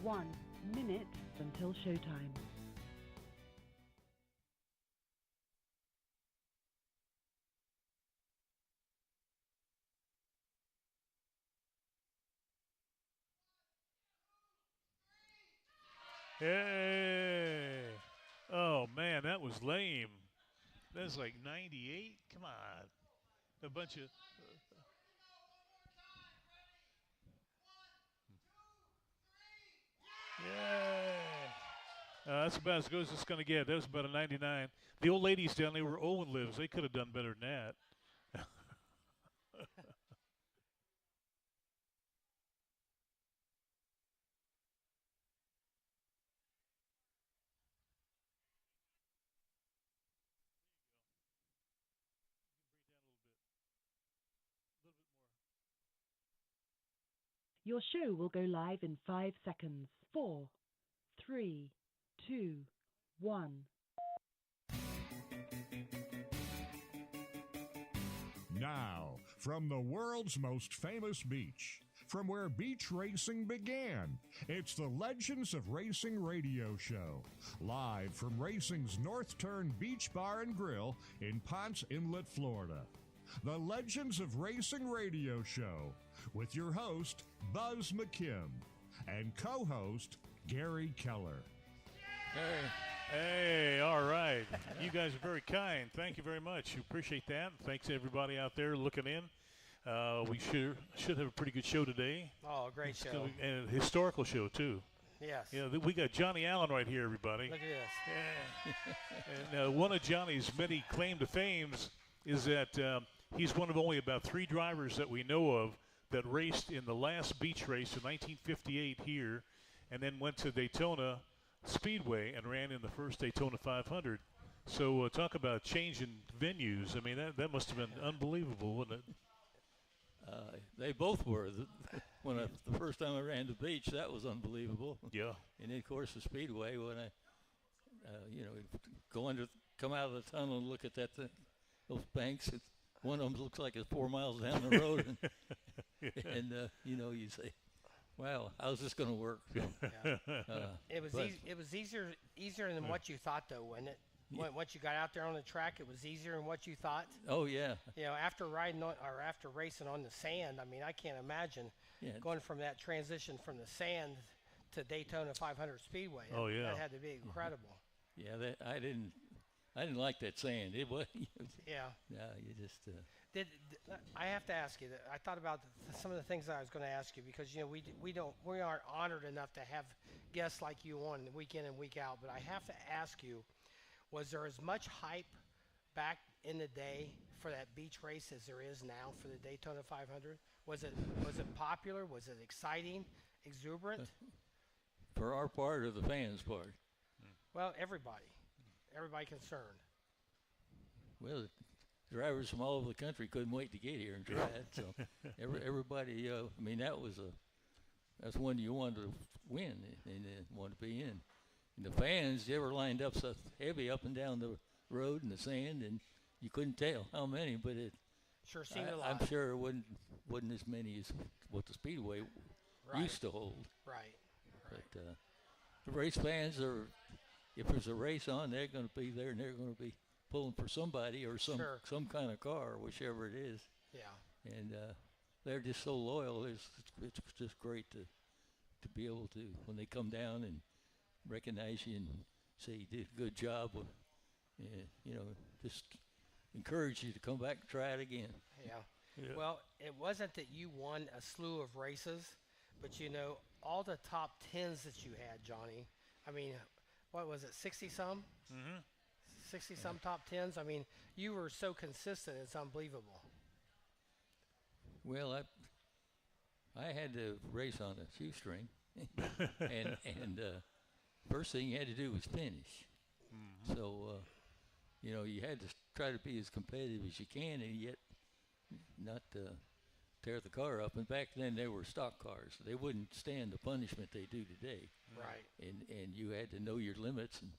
1 minute until showtime. Hey! Oh man, that was lame. That's like 98. Come on, a bunch of. Yeah. That's about as good as it's going to get. That was about a 99. The old ladies down there where Owen lives, they could have done better than that. Your show will go live in 5 seconds. 4, 3, 2, 1. Now, from the world's most famous beach, from where beach racing began, it's the Legends of Racing radio show, live from racing's North Turn Beach Bar and Grill in Ponce Inlet, Florida. The Legends of Racing radio show with your host, Buzz McKim, and co-host, Gary Keller. Hey, all right. You guys are very kind. Thank you very much. We appreciate that. Thanks to everybody out there looking in. We should have a pretty good show today. Oh, great show. And a historical show, too. Yes. Yeah, we got Johnny Allen right here, everybody. Look at this. Yeah. And one of Johnny's many claim to fames is that he's one of only about 3 drivers that we know of that raced in the last beach race in 1958 here and then went to Daytona Speedway and ran in the first Daytona 500. So talk about changing venues. I mean, that must have been unbelievable, wouldn't it? They both were. The first time I ran the beach, that was unbelievable. Yeah. And then, of course, the Speedway, when I, come out of the tunnel and look at those banks. One of them looks like it's 4 miles down the road. And you say, wow, how's this going to work? So, yeah. It was easier than what you thought, though, wasn't it? Once you got out there on the track, it was easier than what you thought. Oh yeah. After racing on the sand, I mean, I can't imagine going from that transition from the sand to Daytona 500 Speedway. Oh yeah. That had to be incredible. Yeah, I didn't like that sand. It was. Yeah. Yeah, you just. I have to ask you. I thought about some of the things I was going to ask you because we aren't honored enough to have guests like you on week in and week out. But I have to ask you, was there as much hype back in the day for that beach race as there is now for the Daytona 500? Was it popular? Was it exciting, exuberant? For our part or the fans' part? Well, everybody concerned. Well, drivers from all over the country couldn't wait to get here and try it. So everybody, that's one you wanted to win and wanted to be in. And the fans, they were lined up so heavy up and down the road in the sand, and you couldn't tell how many, but it sure seemed a lot. I'm sure it wasn't as many as what the Speedway used to hold. Right. But the race fans if there's a race on, they're going to be there, and they're going to be pulling for somebody or some kind of car, whichever it is. Yeah. And they're just so loyal. It's just great to be able to, when they come down and recognize you and say you did a good job, just encourage you to come back and try it again. Yeah. Well, it wasn't that you won a slew of races, but all the top 10s that you had, Johnny. I mean, what was it, 60-some? Mm-hmm. 60-some top 10s? I mean, you were so consistent, it's unbelievable. Well, I had to race on a shoestring, and first thing you had to do was finish. Mm-hmm. So, you had to try to be as competitive as you can and yet not tear the car up. And back then, they were stock cars. They wouldn't stand the punishment they do today. Right. And you had to know your limits, and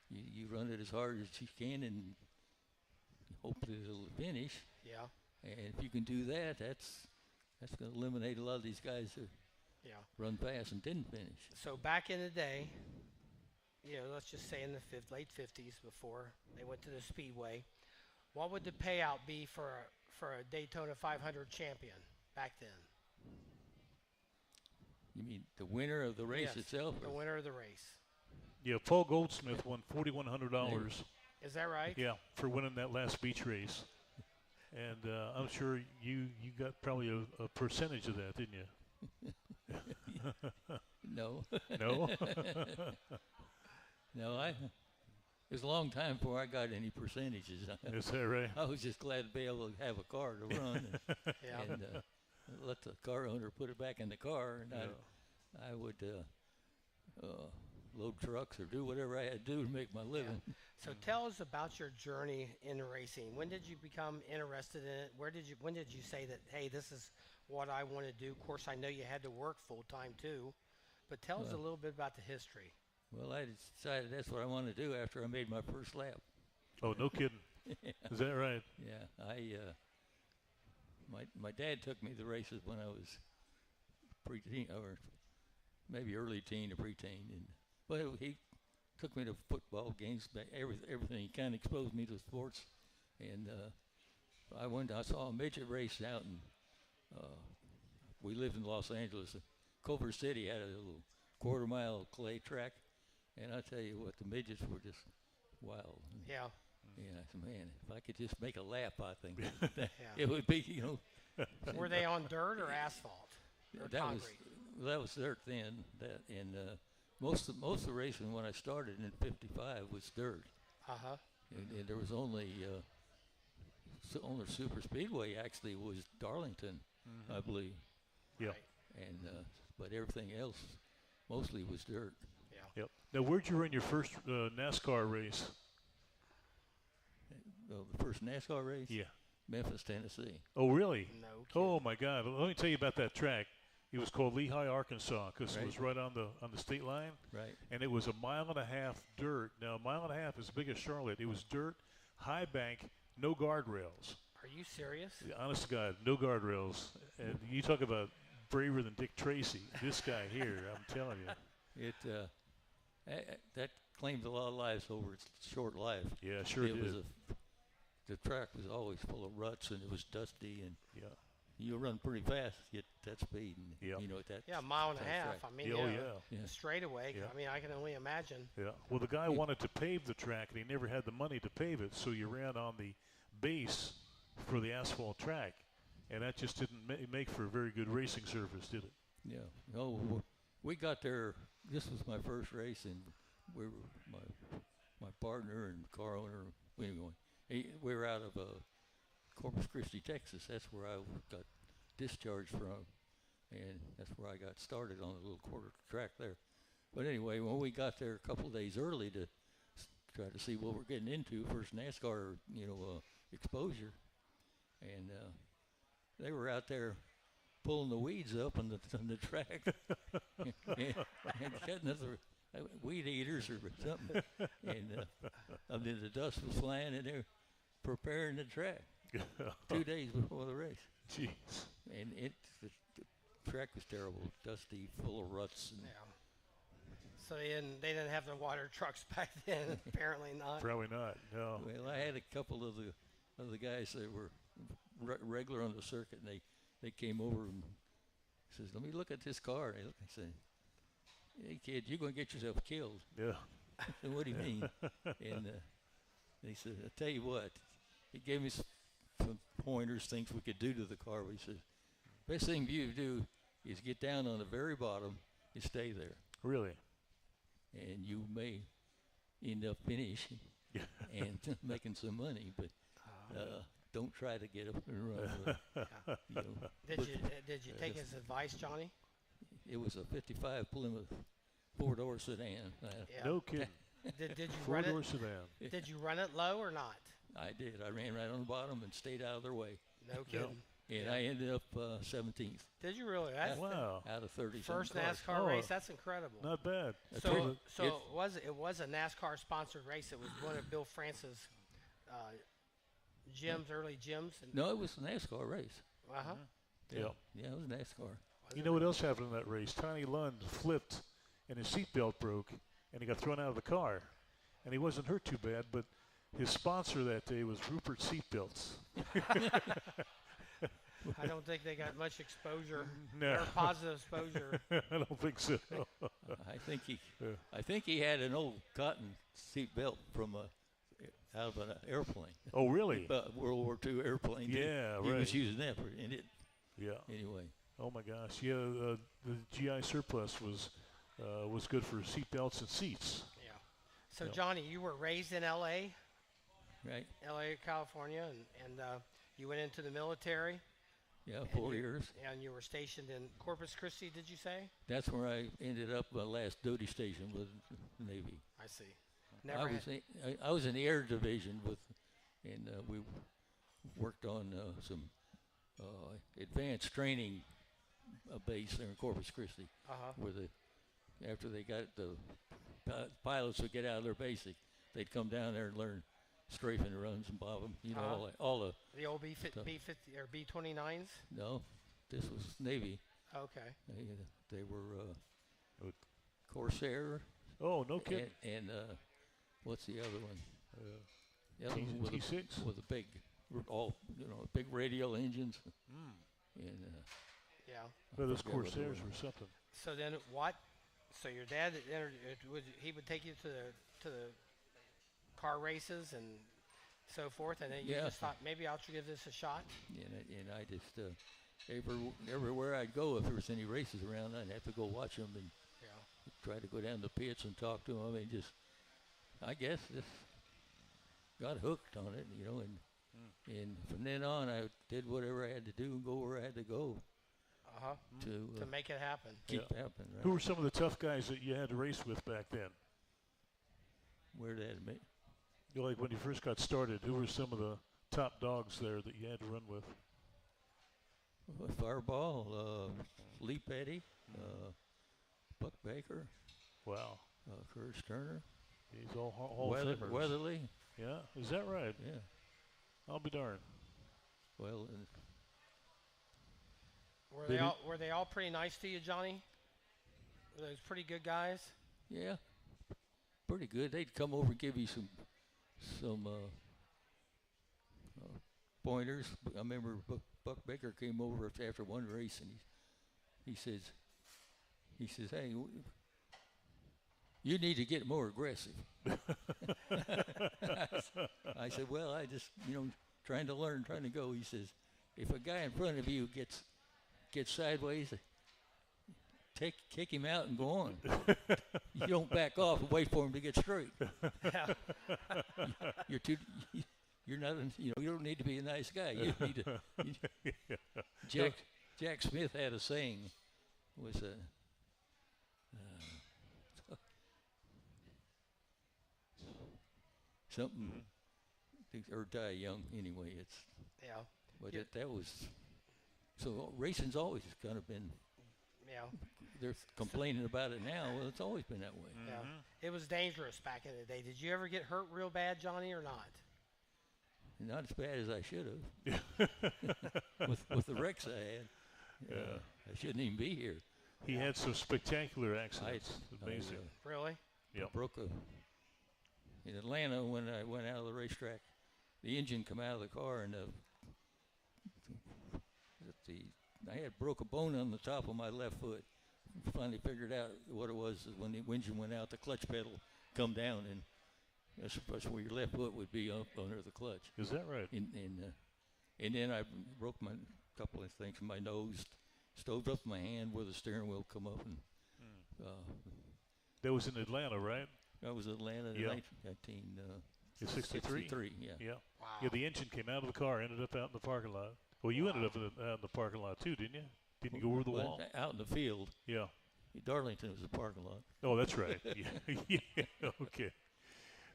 you run it as hard as you can and hope that it'll finish. Yeah. And if you can do that, that's going to eliminate a lot of these guys who Yeah. run fast and didn't finish. So back in the day, let's just say in the late 50s, before they went to the Speedway, what would the payout be for a Daytona 500 champion back then? You mean the winner of the race Yes, itself? the winner of the race. Yeah, Paul Goldsmith won $4,100. Is that right? Yeah, for winning that last beach race. And I'm sure you got probably a percentage of that, didn't you? No. No? No, it was a long time before I got any percentages. Is that right? I was just glad to be able to have a car to run Yeah. and let the car owner put it back in the car, and Yeah. I would load trucks or do whatever I had to do to make my living. So tell us about your journey in racing. When did you become interested in it? When did you say that, hey, this is what I want to do? Of course, I know you had to work full time too, but tell us a little bit about the history. Well, I decided that's what I wanted to do after I made my first lap. Oh, no kidding. Is that right? Yeah, my dad took me to the races when I was preteen, or maybe early teen or preteen, and he took me to football games, everything. He kind of exposed me to sports, and I saw a midget race out in. We lived in Los Angeles. Culver City had a little quarter-mile clay track, and I tell you what, the midgets were just wild. Yeah. And I said, man, if I could just make a lap, I think Yeah. it would be, Were they on dirt or asphalt? Or concrete? That was dirt then. Most of the racing when I started in '55 was dirt, Uh-huh. and there was only super speedway actually was Darlington, I believe, Yeah. Right. and but everything else mostly was dirt. Yeah. Yep. Now, where'd you run your first NASCAR race? The first NASCAR race, Yeah. Memphis, Tennessee. Oh, really? No kidding. Oh, my God. Let me tell you about that track. It was called Lehigh, Arkansas, because it Right. was right on the state line. Right. And it was 1.5 miles dirt. Now, 1.5 miles is as big as Charlotte. It was dirt, high bank, no guardrails. Are you serious? Honest to God, no guardrails. And you talk about braver than Dick Tracy. This guy here, I'm telling you. That claimed a lot of lives over its short life. Yeah, sure it did. was the track was always full of ruts, and it was dusty, and Yeah. you run pretty fast to get that speed. And, Yeah. at that. Yeah, a mile and a type half. track. I mean, Oh, yeah. yeah. Yeah. Straightaway. Yeah. I mean, I can only imagine. Yeah. Well, the guy wanted to pave the track, and he never had the money to pave it, so you ran on the base for the asphalt track, and that just didn't make for a very good racing surface, did it? Yeah. No, we got there. This was my first race, and we were my partner and car owner. We were out of Corpus Christi, Texas. That's where I got discharged from, and that's where I got started on a little quarter track there. But anyway, when we got there a couple of days early to try to see what we're getting into, first NASCAR, exposure, and they were out there pulling the weeds up on the track and cutting other weed eaters or something, and then the dust was flying, and they're preparing the track 2 days before the race. Jeez. And the track was terrible, dusty, full of ruts. And Yeah. So they didn't have the water trucks back then. Apparently not. Probably not. No. Well, I had a couple of the guys that were regular on the circuit, and they came over and says, "Let me look at this car." And I said, "Hey kid, you're going to get yourself killed." Yeah. I said, "What do you mean?" And he said, "I'll tell you what." He gave me some pointers, things we could do to the car. He said, "Best thing for you to do is get down on the very bottom and stay there, Really? and you may end up finishing and making some money, but don't try to get up and run." Did you take his advice, Johnny? It was a 55 Plymouth four-door sedan. Yeah. No kidding. Did you run Four-door it? sedan. Did you run it low or not? I did. I ran right on the bottom and stayed out of their way. No kidding. And I ended up 17th Did you really? That's Wow. out of 30. the first cars. NASCAR Oh. race. That's incredible. Not bad. So It's- it was a NASCAR sponsored race. It was one of Bill France's gyms, early gyms. And, No, it was a NASCAR race. uh-huh. Yeah. Yeah, it was NASCAR. You know what else happened in that race? Tiny Lund flipped, and his seatbelt broke, and he got thrown out of the car. And he wasn't hurt too bad, but his sponsor that day was Rupert Seatbelts. I don't think they got much exposure. No. Or positive exposure. I don't think so. I think he had an old cotton seat belt from out of an airplane. Oh, really? World War II airplane. Yeah, he right. was using that for and it. Yeah. Anyway. Oh my gosh. Yeah, the GI surplus was good for seat belts and seats. Yeah. So Yeah. Johnny, you were raised in L.A. Right. L.A., California, and you went into the military. Yeah, And 4 years. And you were stationed in Corpus Christi, did you say? That's where I ended up. My last duty station was the Navy. I see. I was in the Air Division and we worked on some advanced training base there in Corpus Christi, where after they got the pilots would get out of their basic, they'd come down there and learn strafing runs and bob them. You know, all the old B-50 or B-29s. No, this was Navy. Okay. They were Corsair. Oh, no kidding. And what's the other one? The other one T6 with a big, big radial engines. And yeah. Well, those Corsairs were something. So then what? So your dad he would take you to the car races and so forth, and then you just thought maybe I'll give this a shot. And I just everywhere I'd go, if there was any races around, I'd have to go watch them and try to go down the pits and talk to them, and just I guess just got hooked on it, and from then on I did whatever I had to do and go where I had to go. To make it happen. Keep it happen. Right? Who were some of the tough guys that you had to race with back then? Where did that mean? Like when you first got started, who were some of the top dogs there that you had to run with? Fireball, Lee Petty, Buck Baker. Wow. Curtis Turner. He's all Hall of Famers. Weatherly. Yeah, is that right? Yeah. I'll be darned. Well, were they all pretty nice to you, Johnny? Were those pretty good guys? Yeah, pretty good. They'd come over and give you some pointers. I remember Buck Baker came over after one race, and he says, "Hey, you need to get more aggressive." I said, "Well, I just trying to learn, trying to go." He says, "If a guy in front of you gets sideways, kick him out and go on. You don't back off and wait for him to get straight. You're not, you don't need to be a nice guy. You need to." Jack Smith had a saying, was something, or die young anyway. But that was, so racing's always kind of been. Yeah. They're complaining about it now. Well, it's always been that way. Yeah. It was dangerous back in the day. Did you ever get hurt real bad, Johnny, or not? Not as bad as I should have. with the wrecks I had. I shouldn't even be here. He had some spectacular accidents. Amazing. Really? Yeah. Broke in Atlanta when I went out of the racetrack. The engine come out of the car, and I had broke a bone on the top of my left foot. Finally figured out what it was when the engine went out. The clutch pedal come down, and that's where your left foot would be up under the clutch. Is that right? And then I broke my couple of things in my nose, stoved up my hand where the steering wheel come up, and that was in Atlanta, right? That was Atlanta in 1963. Yeah. Wow. Yeah, the engine came out of the car, ended up out in the parking lot. Well, you ended up out in the parking lot too, didn't you? Didn't you go over the wall? Out in the field. Yeah. Darlington was a parking lot. Oh, that's right. Yeah. Okay.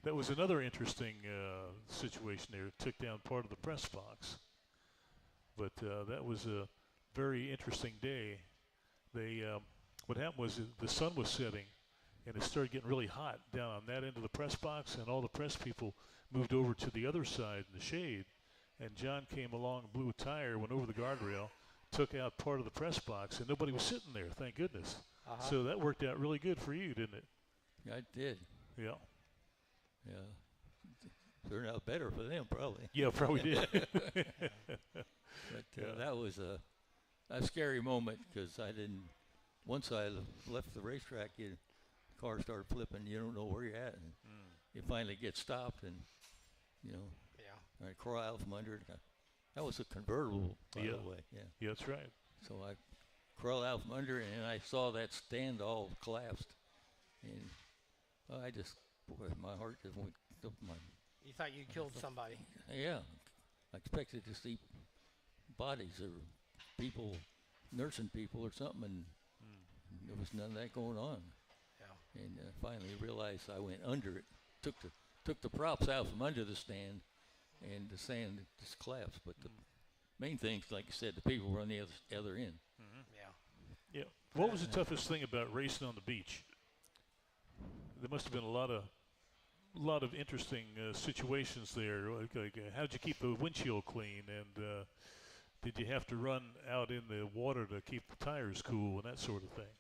That was another interesting situation there. It took down part of the press box. But that was a very interesting day. What happened was the sun was setting, and it started getting really hot down on that end of the press box, and all the press people moved over to the other side in the shade. And John came along, blew a tire, went over the guardrail, took out part of the press box, and nobody was sitting there. Thank goodness. Uh-huh. So that worked out really good for you, didn't it? I did. Yeah. Yeah. Turned out better for them, probably. Yeah, probably did. But that was a scary moment because I didn't. Once I left the racetrack, the car started flipping. You don't know where you're at, and you finally get stopped, and Yeah. I crawl out from under it. That was a convertible, by the way. Yeah. Yeah, that's right. So I crawled out from under it, and I saw that stand all collapsed, and I just, boy, my heart just went up my. You thought you killed somebody. Yeah, I expected to see bodies or people, nursing people or something, and there was none of that going on. Yeah. And finally realized I went under it, took the props out from under the stand, and the sand just collapsed. But the main thing, like you said, the people were on the other end. Yeah. Yeah. What was the toughest thing about racing on the beach? There must have been a lot of interesting situations there. Like how did you keep the windshield clean, and did you have to run out in the water to keep the tires cool and that sort of thing?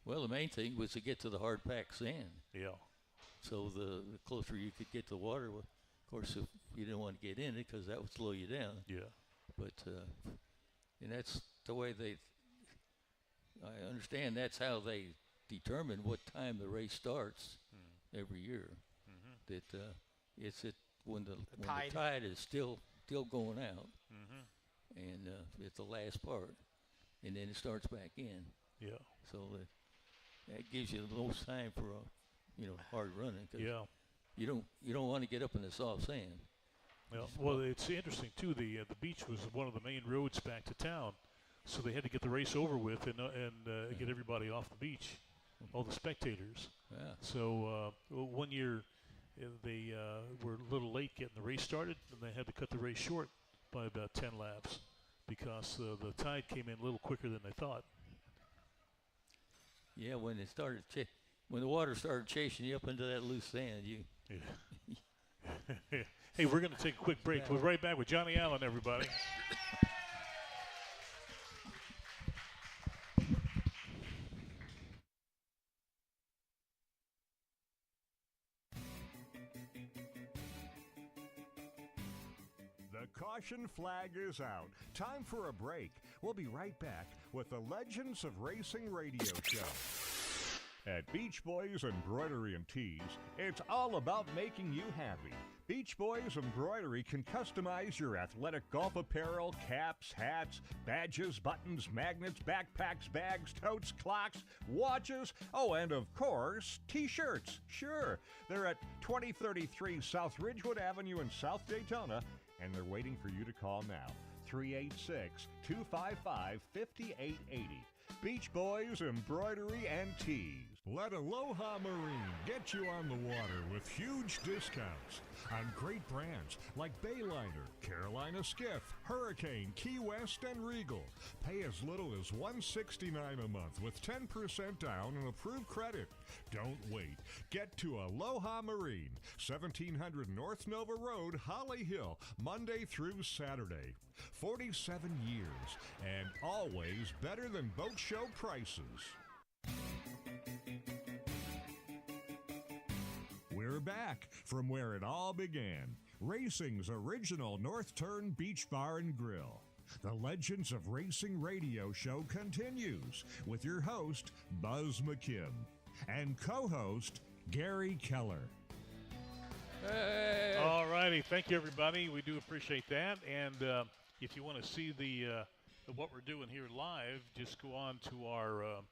Well, the main thing was to get to the hard packed sand. Yeah. So the closer you could get to the water, of course, if you didn't want to get in it because that would slow you down. Yeah. But and that's the way I understand that's how they determine what time the race starts every year. That it's when the tide is still going out, and it's the last part, and then it starts back in. Yeah. So that gives you the most time for hard running. Cause Yeah. You don't want to get up in the soft sand. Well, it's interesting too. The beach was one of the main roads back to town, so they had to get the race over with and get everybody off the beach, all the spectators. Yeah. So one year they were a little late getting the race started, and they had to cut the race short by about 10 laps because the tide came in a little quicker than they thought. Yeah, when it started, when the water started chasing you up into that loose sand, Yeah. Hey, we're going to take a quick break. We'll be right back with Johnny Allen, everybody. The caution flag is out. Time for a break. We'll be right back with the Legends of Racing radio show. At Beach Boys Embroidery and Tees, it's all about making you happy. Beach Boys Embroidery can customize your athletic golf apparel, caps, hats, badges, buttons, magnets, backpacks, bags, totes, clocks, watches, and of course, T-shirts. Sure, they're at 2033 South Ridgewood Avenue in South Daytona, and they're waiting for you to call now. 386-255-5880. Beach Boys Embroidery and Tees. Let Aloha Marine get you on the water with huge discounts on great brands like Bayliner, Carolina Skiff, Hurricane, Key West, and Regal. Pay as little as $169 a month with 10% down and approved credit. Don't wait. Get to Aloha Marine, 1700 North Nova Road, Holly Hill, Monday through Saturday. 47 years and always better than boat show prices. We're back from where it all began. Racing's original North Turn Beach Bar and Grill. The Legends of Racing radio show continues with your host, Buzz McKim, and co-host, Gary Keller. Hey. All righty. Thank you, everybody. We do appreciate that. And if you want to see what we're doing here live, just go on to our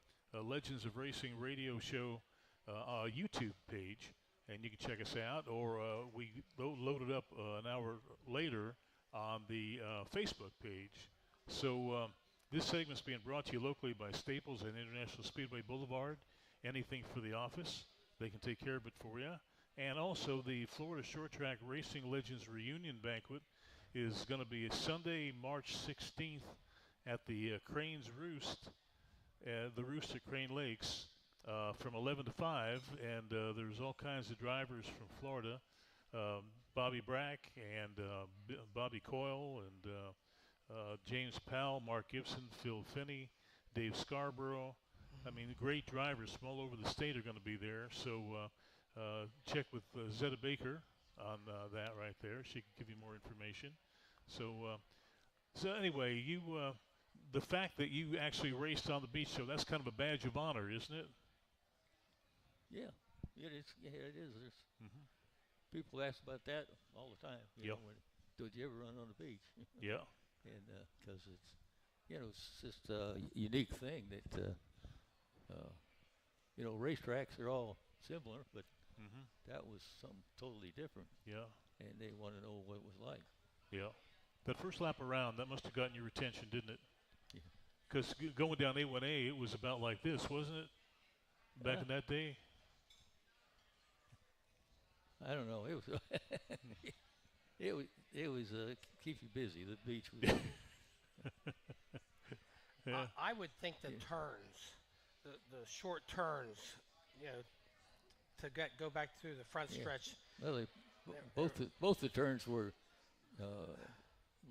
Legends of Racing radio show YouTube page, and you can check us out. Or we load it up an hour later on the Facebook page. So this segment's being brought to you locally by Staples and International Speedway Boulevard. Anything for the office, they can take care of it for you. And also the Florida Short Track Racing Legends Reunion Banquet is going to be Sunday, March 16th at the Cranes Roost, the Roost at Crane Lakes, from 11 to 5. And there's all kinds of drivers from Florida, Bobby Brack and Bobby Coyle and James Powell, Mark Gibson, Phil Finney, Dave Scarborough. I mean, great drivers from all over the state are going to be there. So check with Zetta Baker on that right there. She can give you more information. So anyway, the fact that you actually raced on the beach show, that's kind of a badge of honor, isn't it? Yeah, it is. Yeah, it is. People ask about that all the time. You know, did you ever run on the beach? Yeah. And because it's just a unique thing that, racetracks are all similar, but that was something totally different. Yeah. And they want to know what it was like. Yeah. That first lap around, that must have gotten your attention, didn't it? Yeah. Because going down A1A, it was about like this, wasn't it? Back in that day? I don't know. It was it was keep you busy. The beach was. Yeah. I would think the turns, the short turns, to go back through the front stretch. Well, both the turns were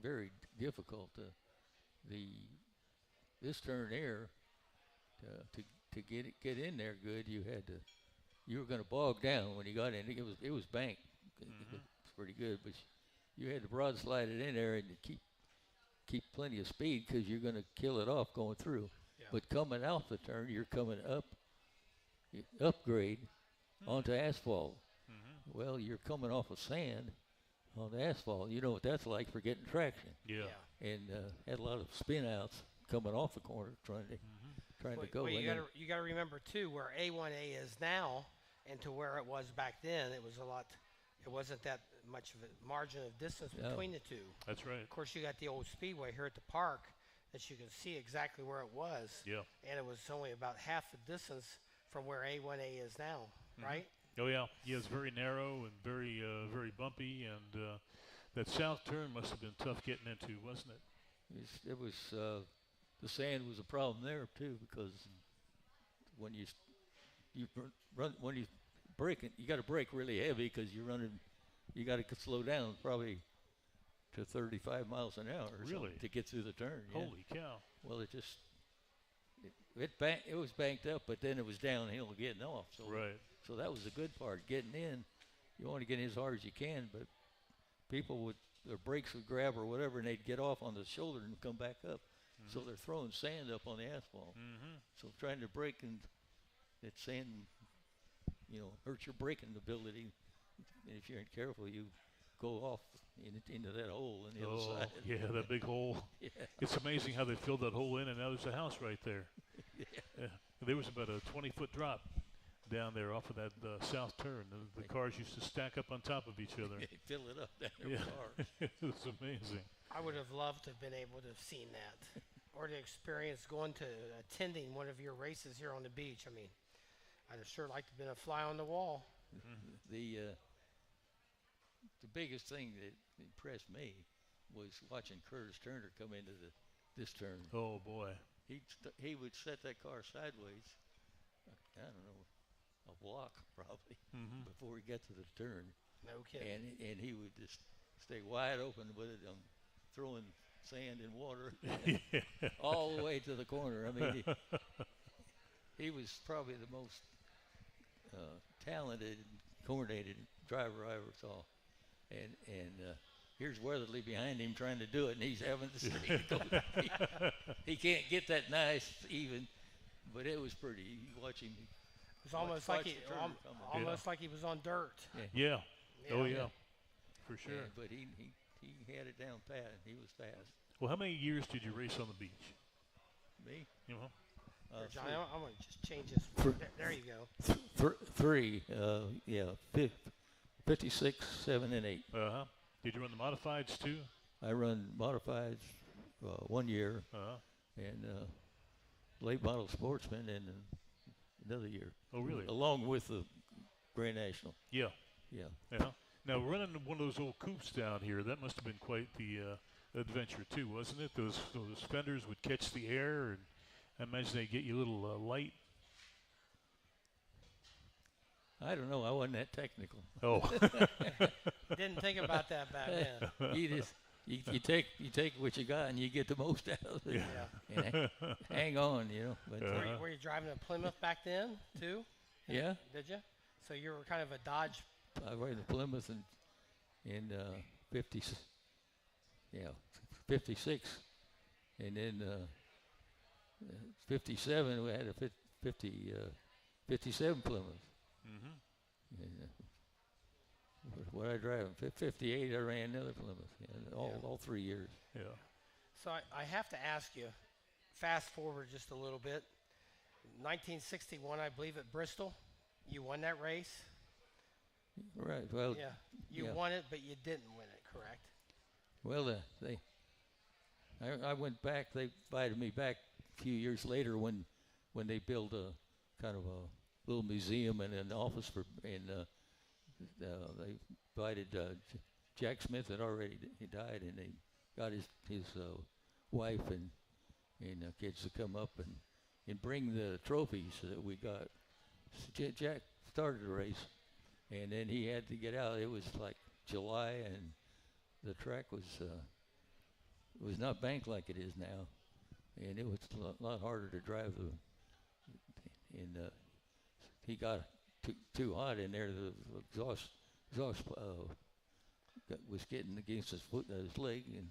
very difficult. This turn there, to get in there good, you were going to bog down when you got in. It was banked. It was pretty good, but you had to broad slide it in there and keep plenty of speed because you're going to kill it off going through. Yeah. But coming out the turn, you're coming upgrade onto asphalt. Well, you're coming off of sand on the asphalt. You know what that's like for getting traction. Yeah. And had a lot of spin outs coming off the corner trying to go. Well, you got to remember too where A1A is now, and to where it was back then. It was a lot. It wasn't that much of a margin of distance between the two. That's right. Of course, you got the old speedway here at the park that you can see exactly where it was. Yeah. And it was only about half the distance from where A1A is now, right? Oh yeah. Yeah, it's very narrow and very very bumpy, and that south turn must have been tough getting into, wasn't it? It was. The sand was a problem there too because when you brake it, you got to brake really heavy because you're running. You got to slow down probably to 35 miles an hour or something to get through the turn. Yeah. Holy cow! Well, it was banked up, but then it was downhill getting off. So So that was the good part. Getting in, you want to get in as hard as you can, but people their brakes would grab or whatever, and they'd get off on the shoulder and come back up. So they're throwing sand up on the asphalt. So trying to brake and that sand, hurts your braking ability. And if you aren't careful, you go off into that hole on the other side. Yeah, that big hole. Yeah. It's amazing how they filled that hole in, and now there's a house right there. Yeah. There was about a 20-foot drop down there off of that south turn. The cars used to stack up on top of each other. They fill it up down there with cars. It was amazing. I would have loved to have been able to have seen that or to experience attending one of your races here on the beach. I mean, I'd have sure liked to have been a fly on the wall. The biggest thing that impressed me was watching Curtis Turner come into this turn. Oh, boy. He would set that car sideways, I don't know, a block probably before he got to the turn. No kidding. And he would just stay wide open with it, throwing sand and water all the way to the corner. I mean, he was probably the most talented, coordinated driver I ever saw. And here's Weatherly behind him trying to do it, and he's having to stay. He can't get that nice even, but it was pretty. You watch him. It was almost like he was on dirt. Yeah. Oh, yeah. For sure. Yeah, but he had it down pat, and he was fast. Well, how many years did you race on the beach? Me? John, I'm going to just change this. There you go. Three. 56, 7, and 8. Did you run the modifieds too? I run modifieds 1 year, and late model sportsman in another year. Oh, really? Along with the Grand National. Yeah. Yeah. Now, running one of those old coupes down here, that must have been quite the adventure too, wasn't it? Those fenders would catch the air, and I imagine they get you a little light. I don't know. I wasn't that technical. Oh. Didn't think about that back then. you take what you got and you get the most out of it. Yeah. And hang on, But Were you driving a Plymouth back then too? yeah, Did you? So you were kind of a Dodge. I rode the Plymouth in 56, and then 57 we had a 57 Plymouth. Mm-hmm. And, what I drive? 58 I ran another Plymouth. All 3 years. Yeah. So I have to ask you, fast forward just a little bit. 1961, I believe, at Bristol, you won that race. Right. Well. Yeah. You won it, but you didn't win it, correct? Well, I went back. They invited me back a few years later when they built a kind of a little museum and an office they invited Jack Smith had already died, and they got his wife and kids to come up and bring the trophies that we got. Jack started the race, and then he had to get out. It was like July, and the track was not banked like it is now, and it was a lot harder to drive. He got too hot in there. The exhaust was getting against his leg, and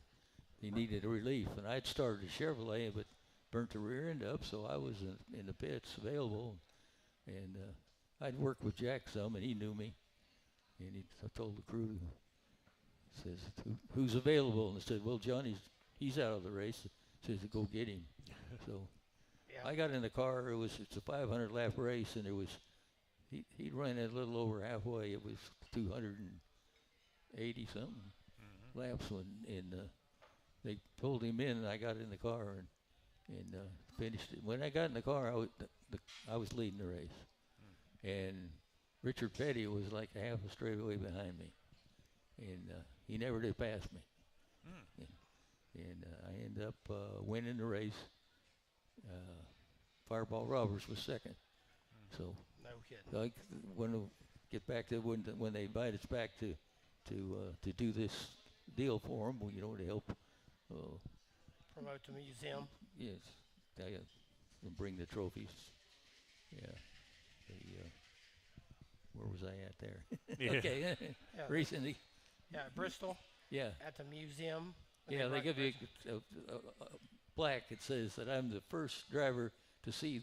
he needed a relief. And I'd started a Chevrolet, but burnt the rear end up, so I was in the pits available. And I'd worked with Jack some, and he knew me. And I told the crew, says, who's available? And I said, well, he's out of the race. Says, go get him. So I got in the car. It's a 500 lap race, and he'd run it a little over halfway. It was 280 something laps and they pulled him in, and I got in the car and finished it. When I got in the car, I was leading the race, and Richard Petty was like a half a straightaway behind me, and he never did pass me. And I ended up winning the race. Fireball Roberts was second. So no kidding. When we get back to when they invite us back to do this deal for them, to help promote the museum. Yes, bring the trophies. Yeah. Where was I at there? Yeah. Okay. Yeah. Recently. Yeah, Bristol. Yeah. At the museum. Yeah, they give you a plaque that says that I'm the first driver to see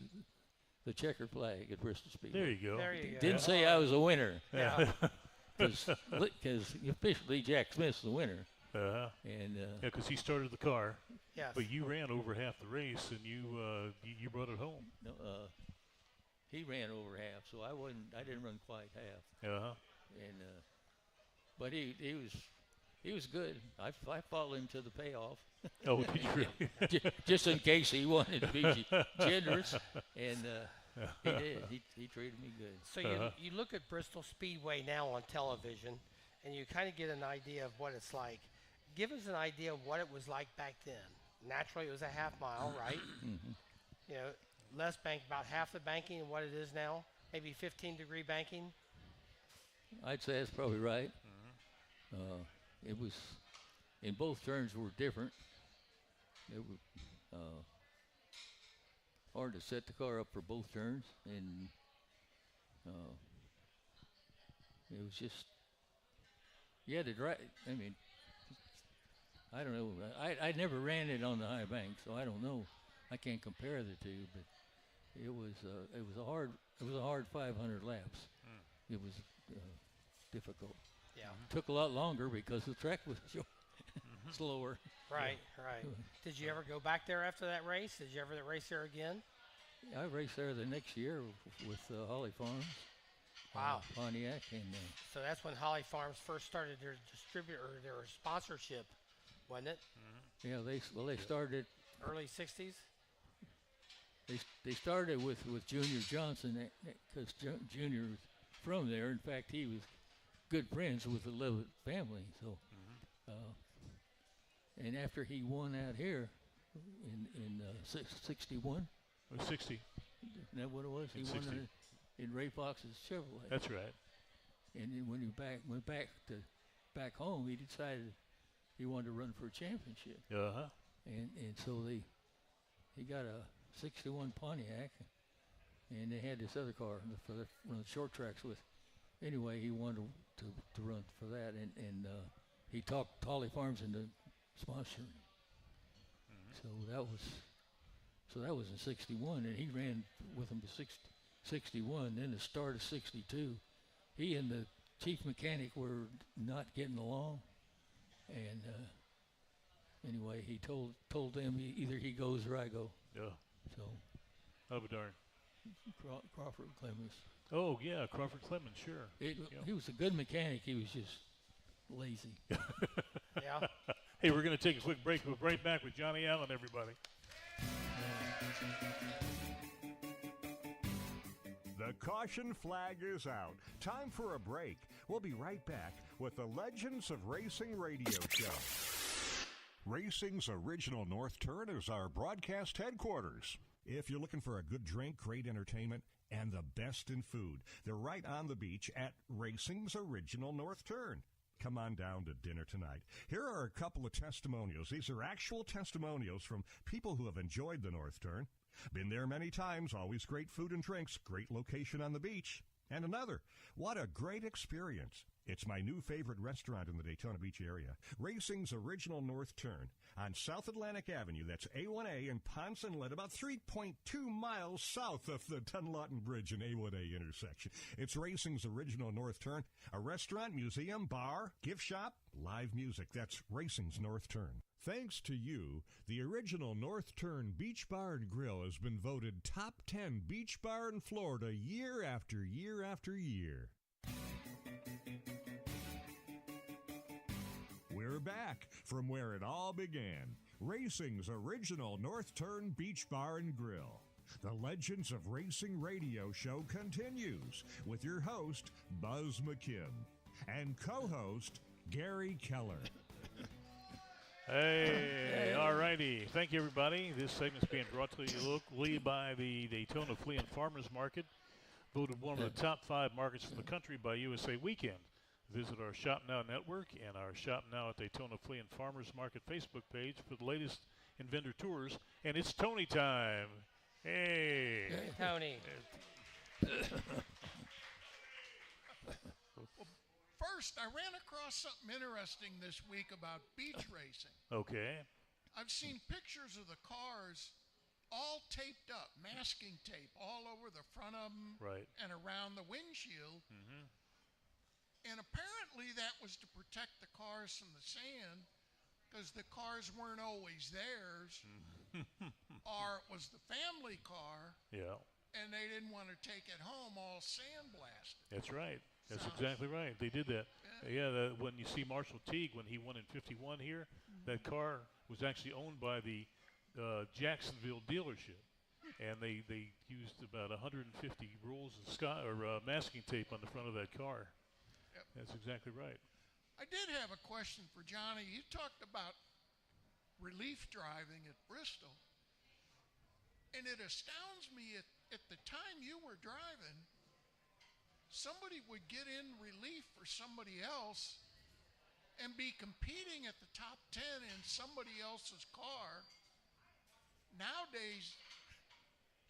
the checker flag at Bristol Speedway. There you go. There you go. Didn't say I was a winner, Yeah. because officially Jack Smith's the winner. Uh-huh. And because he started the car, Yes. but you ran over half the race, and you brought it home. no, he ran over half, so I didn't run quite half. Uh-huh. And but he was good. I followed him to the payoff. Oh, did you really? Just in case he wanted to be generous, and he did. He treated me good. So you look at Bristol Speedway now on television, and you kind of get an idea of what it's like. Give us an idea of what it was like back then. Naturally, it was a half mile, right? Mm-hmm. Less bank, about half the banking of what it is now. Maybe 15-degree banking. I'd say that's probably right. It was, in both turns were different. It was hard to set the car up for both turns, and it was just, you had to drive. I mean, I don't know. I never ran it on the high bank, so I don't know. I can't compare the two, but it was a hard 500 laps. It was difficult. Yeah. Took a lot longer because the track was slower. Right. Did you ever go back there after that race? Did you ever race there again? I raced there the next year with Holly Farms. Wow. Pontiac, and So that's when Holly Farms first started their their sponsorship, wasn't it? yeah, they started. Early 60s? They started with Junior Johnson, because Junior was from there. In fact, he was good friends with the Levitt family. So, and after he won out here in 61, It was 60. isn't that what it was? In He 60. won in Ray Fox's Chevrolet. That's right. And then when he went back home, he decided he wanted to run for a championship. Uh-huh. And so he got a 61 Pontiac, and they had this other car for the run the short tracks with. Anyway, he wanted to run for that, and he talked Tolly Farms into sponsoring. So that was in '61, and he ran with them to '61. Then the start of '62, he and the chief mechanic were not getting along, and anyway, he told them either he goes or I go. Yeah. So. Oh, darn. Crawford Clemens. Oh, yeah, Crawford Clemens, sure. He was a good mechanic. He was just lazy. Yeah. Hey, we're going to take a quick break. We'll be right back with Johnny Allen, everybody. The caution flag is out. Time for a break. We'll be right back with the Legends of Racing radio show. Racing's original North Turn is our broadcast headquarters. If you're looking for a good drink, great entertainment, and the best in food, they're right on the beach at Racing's original North Turn. Come on down to dinner tonight. Here are a couple of testimonials. These are actual testimonials from people who have enjoyed the North Turn. Been there many times, always great food and drinks, great location on the beach. And another, what a great experience. It's my new favorite restaurant in the Daytona Beach area, Racing's original North Turn on South Atlantic Avenue. That's A1A in Ponce Inlet, about 3.2 miles south of the Dunlawton Bridge and A1A intersection. It's Racing's original North Turn, a restaurant, museum, bar, gift shop, live music. That's Racing's North Turn. Thanks to you, the original North Turn Beach Bar and Grill has been voted top 10 beach bar in Florida year after year after year. We're back from where it all began. Racing's original North Turn Beach Bar and Grill. The Legends of Racing radio show continues with your host, Buzz McKim, and co-host, Gary Keller. Hey, all righty. Thank you, everybody. This segment's being brought to you locally by the Daytona Flea and Farmers Market, voted one of the top 5 markets in the country by USA Weekend. Visit our Shop Now network and our Shop Now at Daytona Flea and Farmers Market Facebook page for the latest in vendor tours. And it's Tony time. Hey. Tony. First, I ran across something interesting this week about beach racing. Okay. I've seen pictures of the cars all taped up, masking tape all over the front of them Right. and around the windshield. Mm-hmm. And apparently that was to protect the cars from the sand because the cars weren't always theirs or it was the family car Yeah. and they didn't want to take it home all sandblasted. That's right. That's Sounds- exactly right. They did that. When you see Marshall Teague, when he won in '51 here, that car was actually owned by the Jacksonville dealership. And they used about 150 rolls of masking tape on the front of that car. Yep. That's exactly right. I did have a question for Johnny. You talked about relief driving at Bristol. And it astounds me at the time you were driving, somebody would get in relief for somebody else and be competing at the top 10 in somebody else's car. Nowadays,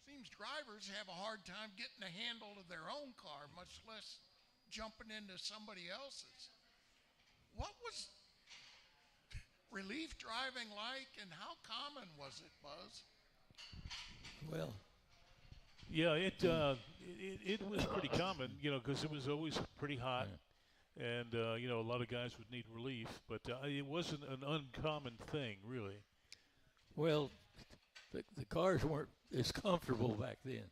seems drivers have a hard time getting a handle of their own car, much less jumping into somebody else's. What was relief driving like, and how common was it, Buzz? Well, Yeah, it was pretty common, because it was always pretty hot, and a lot of guys would need relief, but it wasn't an uncommon thing, really. well, the cars weren't as comfortable back then.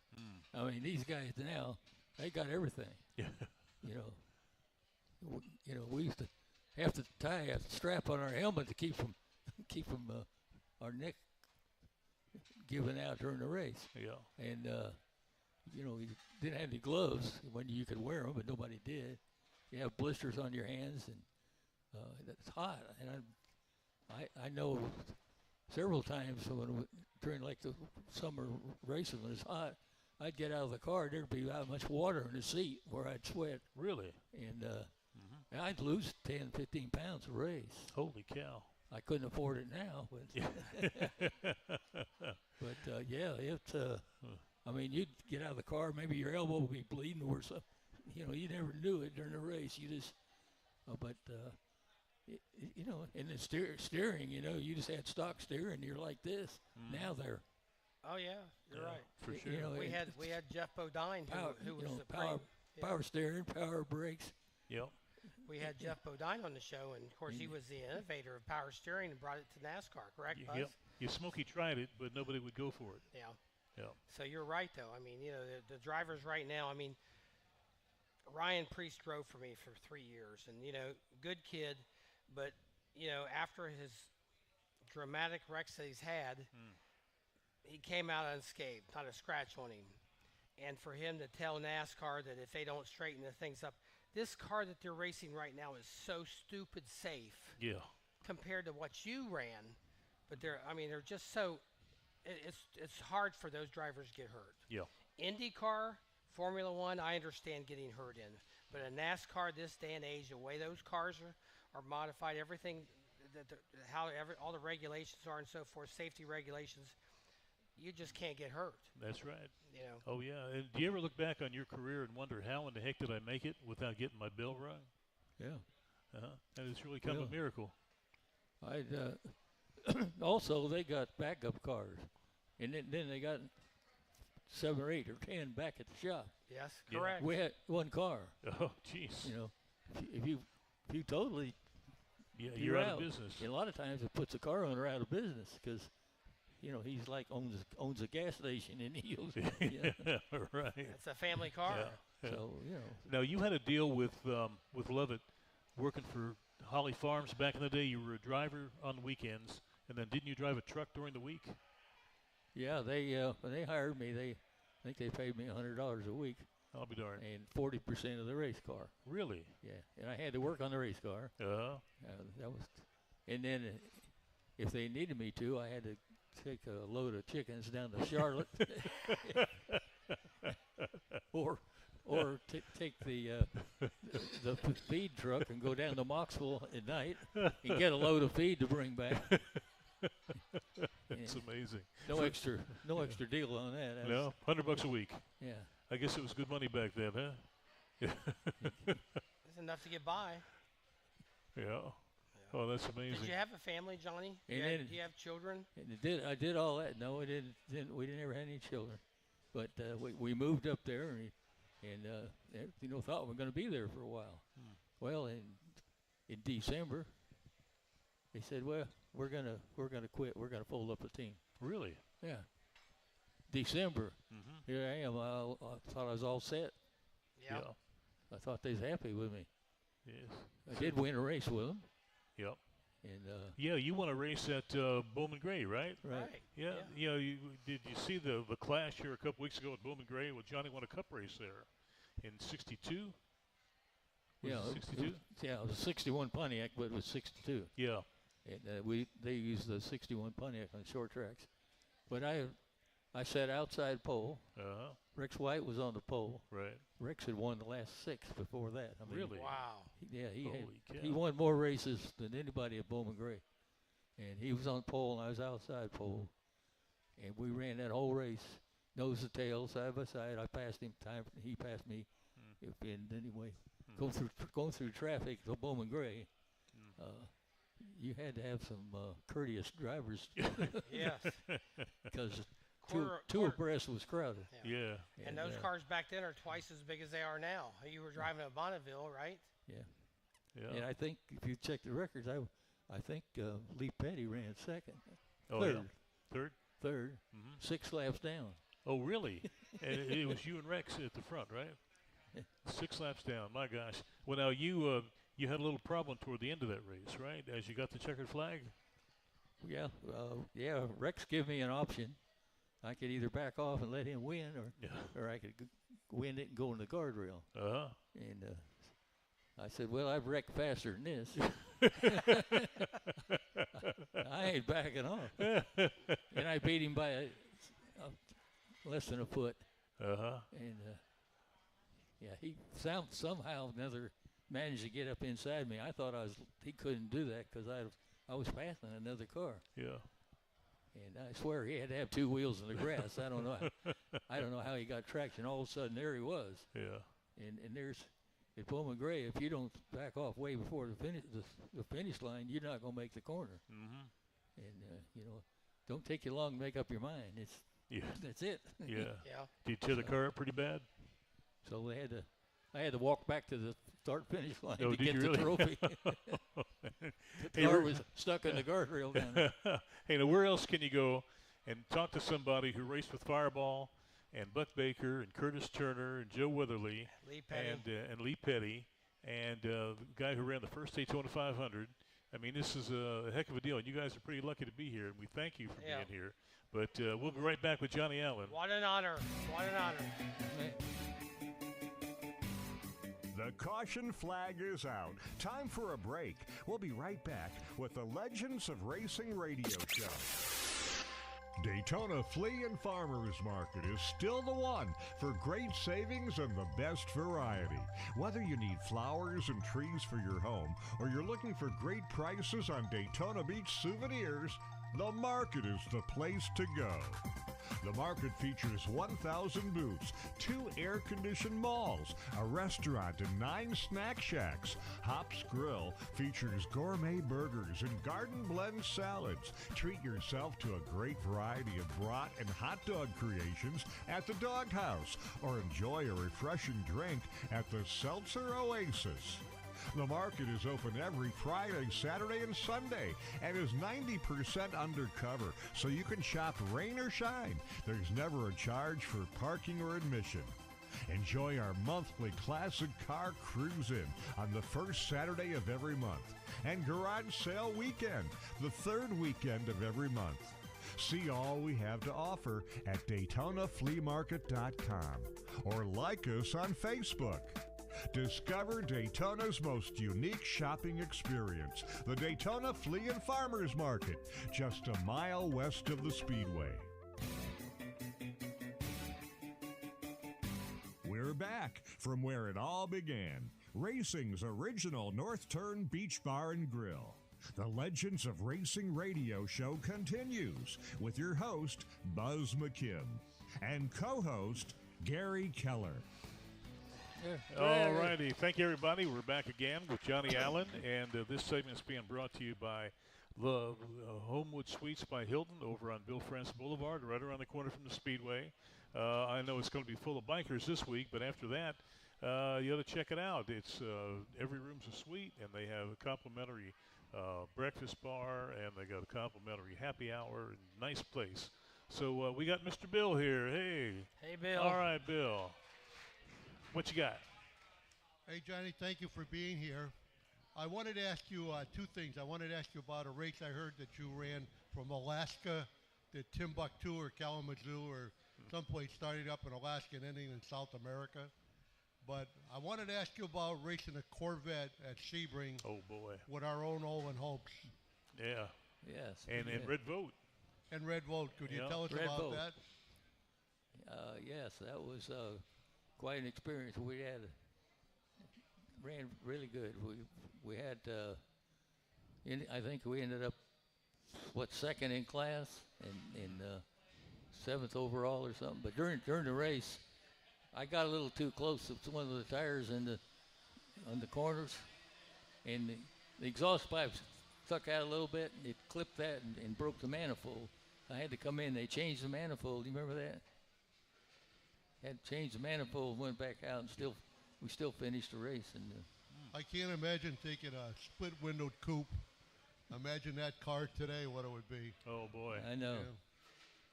I mean, these guys now, they got everything. Yeah. We used to have to tie a strap on our helmet to keep from our neck giving out during the race. Yeah. And you didn't have any gloves when you could wear them, but nobody did. You have blisters on your hands, and it's hot. And I know several times during like the summer racing when it's hot, I'd get out of the car, there'd be that much water in the seat where I'd sweat. Really? And I'd lose 10, 15 pounds a race. Holy cow! I couldn't afford it now, but yeah, it's. I mean, you'd get out of the car, maybe your elbow would be bleeding or something. You know, you never knew it during the race. You just, you know, and the steering, you know, you just had stock steering. You're like this. Now they're. Oh yeah, you're right. For sure. You know, We had Jeff Bodine who was the power steering, power brakes. Yep. We had Jeff Bodine on the show, and of course he was the innovator of power steering and brought it to NASCAR. Correct, Buzz? Yep. Yeah, Smokey tried it, but nobody would go for it. Yeah. Yeah. So you're right, though. I mean, you know, the drivers right now. I mean, Ryan Priest drove for me for 3 years, and you know, good kid, but you know, after his dramatic wrecks that he's had, he came out unscathed, not a scratch on him. And for him to tell NASCAR that if they don't straighten the things up, this car that they're racing right now is so stupid safe Yeah. compared to what you ran. But they're just so. It's hard for those drivers to get hurt. Yeah. IndyCar, Formula One, I understand getting hurt in, but in NASCAR this day and age, the way those cars are modified, everything, all the regulations are and so forth, safety regulations, you just can't get hurt. That's right. You know. Oh yeah. And do you ever look back on your career and wonder how in the heck did I make it without getting my bell rung? Yeah. And it's really kind of a miracle. I'd also they got backup cars, and then they got 7 or 8 or 10 back at the shop. Yes, Yeah. correct. We had one car. Oh, jeez. You know, if you totally Yeah, you're you're out of business. And a lot of times it puts the car owner out of business because, you know, he's like owns a gas station and he'll, Right. It's a family car. Yeah. so you know. Now you had a deal with Levitt, working for Holly Farms back in the day. You were a driver on the weekends, and then didn't you drive a truck during the week? Yeah, they when they hired me, I think they paid me $100 a week I'll be darned. and 40% of the race car. Really? Yeah, and I had to work on the race car. That was, and then if they needed me to, I had to take a load of chickens down to Charlotte, or take the feed truck and go down to Moxville at night and get a load of feed to bring back. It's amazing. No extra deal on that. No, $100 a week. Yeah. I guess it was good money back then, huh? It's enough to get by. Yeah. Oh, that's amazing. Did you have a family, Johnny? Do you have children? And I did all that. No, we didn't ever have any children, but we moved up there and you know, thought we were going to be there for a while. Well, in December, they said, well, we're gonna quit. We're gonna fold up the team. Really? Yeah. December. Here I am. I thought I was all set. Yeah. I thought they was happy with me. Yes. I did win a race with them. Yep. And Yeah, you won a race at Bowman Gray, right? right. Yeah. You know, did you see the clash here a couple weeks ago at Bowman Gray? Well, Johnny won a cup race there in '62. Yeah. 62. Yeah, it was a '61 Pontiac, but it was '62. Yeah. And they used the '61 Pontiac on short tracks. But I sat outside pole. Rex White was on the pole. Right. Rex had won the last 6 before that. I mean, Really? Wow. He won more races than anybody at Bowman Gray. And he was on pole and I was outside pole. And we ran that whole race, nose to tail, side by side. I passed him time, he passed me. And anyway, going through traffic to Bowman Gray, you had to have some courteous drivers. Yes. Because two abreast was crowded. Yeah. And those cars back then are twice as big as they are now. You were driving a Bonneville, right? Yeah. Yeah. And I think if you check the records, I think Lee Petty ran second. Oh, third. Yeah. Third. 6 laps down. Oh, really? And it was you and Rex at the front, right? 6 laps down. My gosh. Well, now you had a little problem toward the end of that race, right? As you got the checkered flag. Yeah. Rex gave me an option. I could either back off and let him win, or I could win it and go in the guardrail. And I said, well, I've wrecked faster than this. I ain't backing off. And I beat him by less than a foot. And he somehow or another managed to get up inside me. I thought he couldn't do that because I was passing another car. Yeah. And I swear he had to have two wheels in the grass. I don't know how he got traction. All of a sudden, there he was. Yeah. And there's at Bowman Gray. If you don't back off way before the finish line, you're not going to make the corner. Mm-hmm. And don't take you long to make up your mind. That's it. Yeah. Yeah. Did you tear the car up pretty bad? So I had to walk back to the start finish line Oh, to did get you the really? trophy. The car was stuck in the guardrail down there. Hey, now where else can you go and talk to somebody who raced with Fireball and Buck Baker and Curtis Turner and Joe Weatherly Lee Petty. and Lee Petty and the guy who ran the first Daytona 500? I mean, this is a heck of a deal, and you guys are pretty lucky to be here, and we thank you for being here. But we'll be right back with Johnny Allen. What an honor. What an honor. The caution flag is out. Time for a break. We'll be right back with the Legends of Racing radio show. Daytona Flea and Farmers Market is still the one for great savings and the best variety. Whether you need flowers and trees for your home or you're looking for great prices on Daytona Beach souvenirs, the market is the place to go. The market features 1,000 booths, 2 air-conditioned malls, a restaurant, and 9 snack shacks. Hops Grill features gourmet burgers and garden blend salads. Treat yourself to a great variety of brat and hot dog creations at the Doghouse, or enjoy a refreshing drink at the Seltzer Oasis. The market is open every Friday, Saturday, and Sunday and is 90% undercover, so you can shop rain or shine. There's never a charge for parking or admission. Enjoy our monthly classic car cruise-in on the first Saturday of every month and garage sale weekend, the third weekend of every month. See all we have to offer at DaytonaFleaMarket.com or like us on Facebook. Discover Daytona's most unique shopping experience, the Daytona Flea and Farmers Market, just a mile west of the Speedway. We're back from where it all began, racing's original North Turn Beach Bar and Grill. The Legends of Racing radio show continues with your host, Buzz McKim, and co-host, Gary Keller. All righty. Thank you, everybody. We're back again with Johnny Allen, and this segment is being brought to you by the Homewood Suites by Hilton over on Bill France Boulevard, right around the corner from the Speedway. I know it's going to be full of bikers this week, but after that, you ought to check it out. It's every room's a suite, and they have a complimentary breakfast bar, and they got a complimentary happy hour. And nice place. So we got Mr. Bill here. Hey. Hey, Bill. All right, Bill. What you got? Hey, Johnny, thank you for being here. I wanted to ask you 2 things. I wanted to ask you about a race I heard that you ran from Alaska to Timbuktu or Kalamazoo or someplace, starting up in Alaska and ending in South America. But I wanted to ask you about racing a Corvette at Sebring. Oh, boy. With our own Olin Hopes. Yeah. Yes. And Red Vote. And Red Vote. Could you tell us Red about Vote. that? Yes, that was quite an experience. We ran really good. We had I think we ended up second in class and 7th overall or something. But during the race, I got a little too close to one of the tires on the corners, and the exhaust pipes stuck out a little bit. And it clipped that and broke the manifold. I had to come in. They changed the manifold. Do you remember that? Had to change the manifold, went back out, and we still finished the race. And I can't imagine taking a split-windowed coupe. Imagine that car today, what it would be. Oh, boy. I know.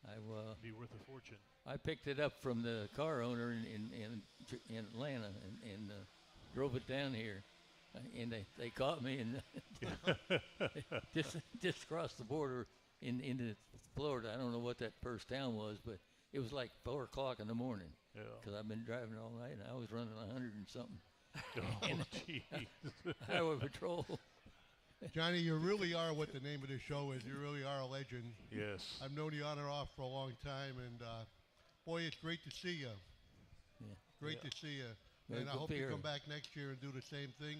Yeah. Be worth a fortune. I picked it up from the car owner in Atlanta and drove it down here, and they caught me and just crossed the border into Florida. I don't know what that first town was, but it was like 4 o'clock in the morning. Yeah. Because I've been driving all night, and I was running 100 and something. Oh, jeez. Highway patrol. Johnny, you really are what the name of the show is. You really are a legend. Yes. I've known you on and off for a long time, and boy, it's great to see you. Yeah. Great to see you. And I Good hope you beer. come back next year and do the same thing.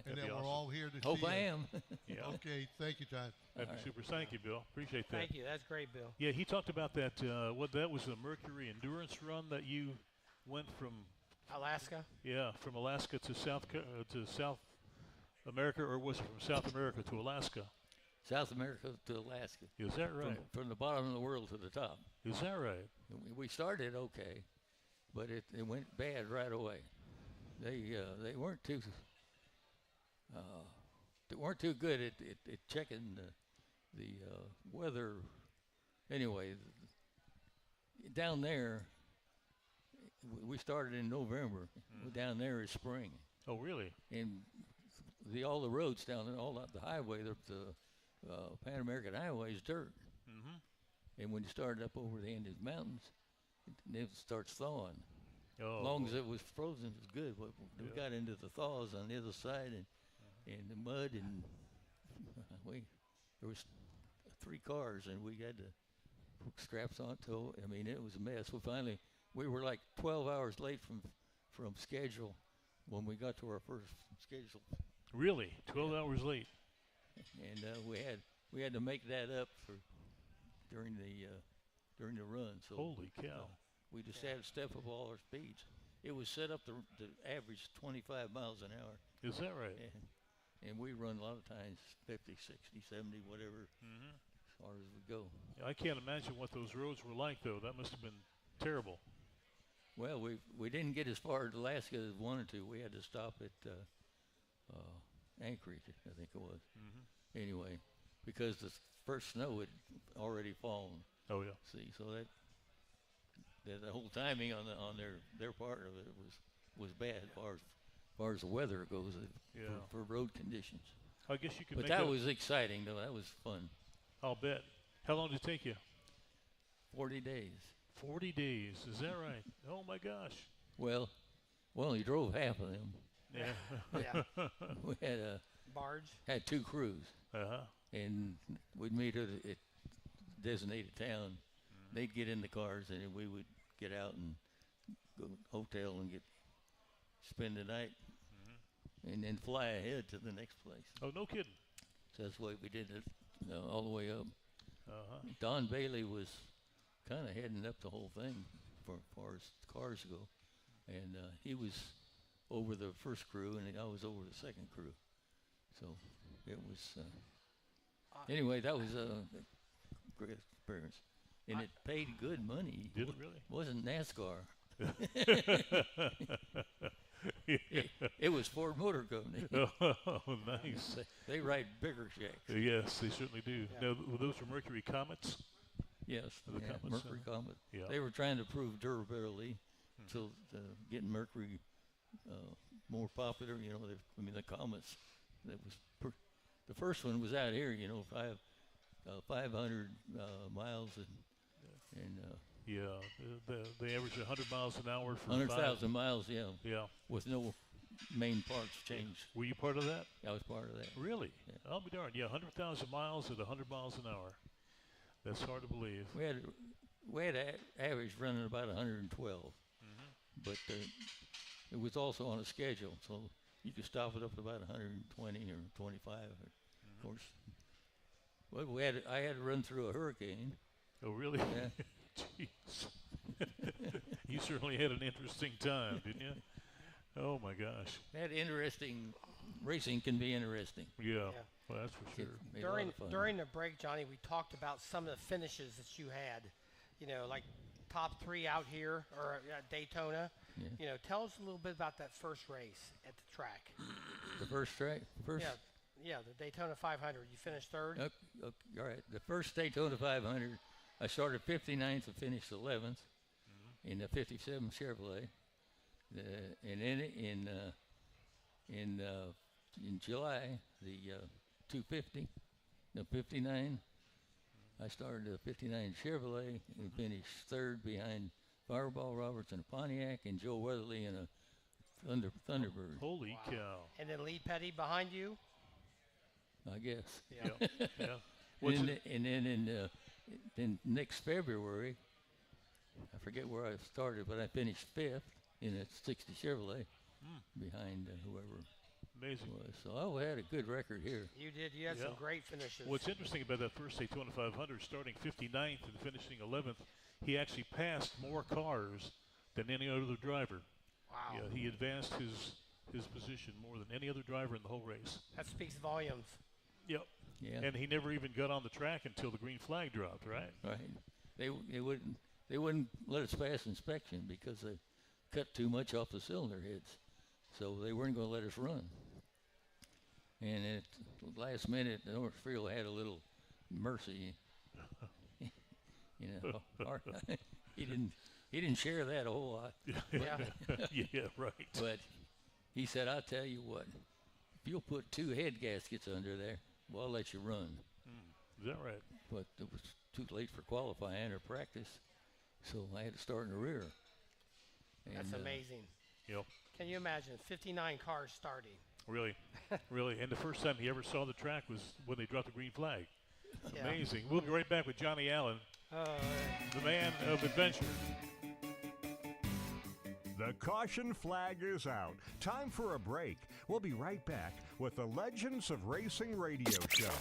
And that be we're awesome. all here to Hope see I you. am. Yeah, Okay, thank you, John. that'd be super. Thank you, Bill. Appreciate that. Thank you. That's great, Bill. Yeah, he talked about that. What that was a Mercury endurance run that you went from. Alaska. Yeah, from Alaska to South America, or was it from South America to Alaska? South America to Alaska. Is that right? From the bottom of the world to the top. Is that right? We started okay, but it went bad right away. They weren't too good at checking the weather. Anyway, down there, we started in November. Down there is spring, Oh, really? and all the roads down there, the highway, the Pan American Highway is dirt. Mm-hmm. And when you started up over the Andes Mountains, it starts thawing. Oh, As long as it was frozen, it was good. But we Yeah. got into the thaws on the other side and the mud, and there was 3 cars, and we had to hook straps onto. I mean, it was a mess. We were like 12 hours late from schedule when we got to our first schedule, really? 12 hours late. and we had to make that up during the run. So Holy cow! we just had to step up all our speeds. It was set up to average 25 miles an hour, Is that right? and we run a lot of times 50, 60, 70, whatever, Mm-hmm. as far as we go. I can't imagine what those roads were like, though. That must have been terrible. Well, we didn't get as far as Alaska as we wanted to. We had to stop at Anchorage, I think it was. Mm-hmm. Anyway, because the first snow had already fallen. Oh, yeah. See, so that the whole timing on their part of it was bad as far as the weather goes Yeah. for road conditions. I guess you could But make that up- was exciting, though. That was fun. I'll bet. How long did it take you? 40 days. 40 days. Is that right? Oh, my gosh. Well, we only drove half of them. Yeah. Yeah. We Barge. had 2 crews, Uh-huh. and we'd meet at designated town. They'd get in the cars, and then we would get out and go to the hotel and spend the night, and then fly ahead to the next place. Oh, no kidding. So that's the way we did it, all the way up. Uh-huh. Don Bailey was kind of heading up the whole thing for as far as cars go, and he was over the first crew, and I was over the second crew. So it was anyway. That was a great experience, and it paid good money. Did it really? Wasn't NASCAR. It was Ford Motor Company. Oh, nice. They write bigger checks. Yes, they certainly do. Yeah. Now, those were Mercury Comets? Yes, The yeah, Comets, Mercury Comet. Yeah. They were trying to prove durability, so getting Mercury more popular. You know, the Comets. That was the first one was out here. You know, 500 miles and Yeah, they average 100 miles an hour for 100,000 miles. Yeah, Yeah. with no main parts changed. Were you part of that? I was part of that. Really? Yeah. I'll be darned. Yeah, 100,000 miles at 100 miles an hour. That's hard to believe. We had average running about 112, but it was also on a schedule, so you could stop it up to about 120 or 25. Of course, well, I had to run through a hurricane. Oh, really? Yeah. Jeez. You certainly had an interesting time, didn't you? Oh, my gosh. That interesting racing can be interesting. Yeah. Well, that's for sure. Made a lot of fun. During the break, Johnny, we talked about some of the finishes that you had. You know, like top 3 out here or at Daytona. Yeah. You know, tell us a little bit about that first race at the track. The first track, Yeah, the Daytona 500. You finished 3rd. Okay, all right. The first Daytona 500, I started 59th and finished 11th in the 57 Chevrolet. And then in July, the 250, the 59, I started the 59 Chevrolet and finished 3rd behind Fireball Roberts in a Pontiac and Joe Weatherly in a Thunderbird, Holy cow. And then Lee Petty behind you. I guess. Yeah. Yeah. What's And it? then in next February, I forget where I started, but I finished 5th in a '60 Chevrolet behind whoever Amazing. it was. So I had a good record here. You did. You had some Yeah. great finishes. What's interesting about that first Daytona 500, starting 59th and finishing 11th, he actually passed more cars than any other driver. Wow. Yeah, he advanced his position more than any other driver in the whole race. That speaks volumes. Yep. Yeah. And he never even got on the track until the green flag dropped, right? Right. They wouldn't let us pass inspection because they cut too much off the cylinder heads, so they weren't going to let us run. And at the last minute, North Field had a little mercy. You know, he didn't share that a whole lot. Yeah. Yeah, right. But he said, "I'll tell you what, if you'll put 2 head gaskets under there, well, I'll let you run." Is that right? But it was too late for qualifying or practice, so I had to start in the rear. That's And, amazing. Yep. Can you imagine 59 cars starting? Really, really. And the first time he ever saw the track was when they dropped the green flag. Yeah. Amazing. We'll be right back with Johnny Allen, the man of adventure. The caution flag is out. Time for a break. We'll be right back with the Legends of Racing radio show.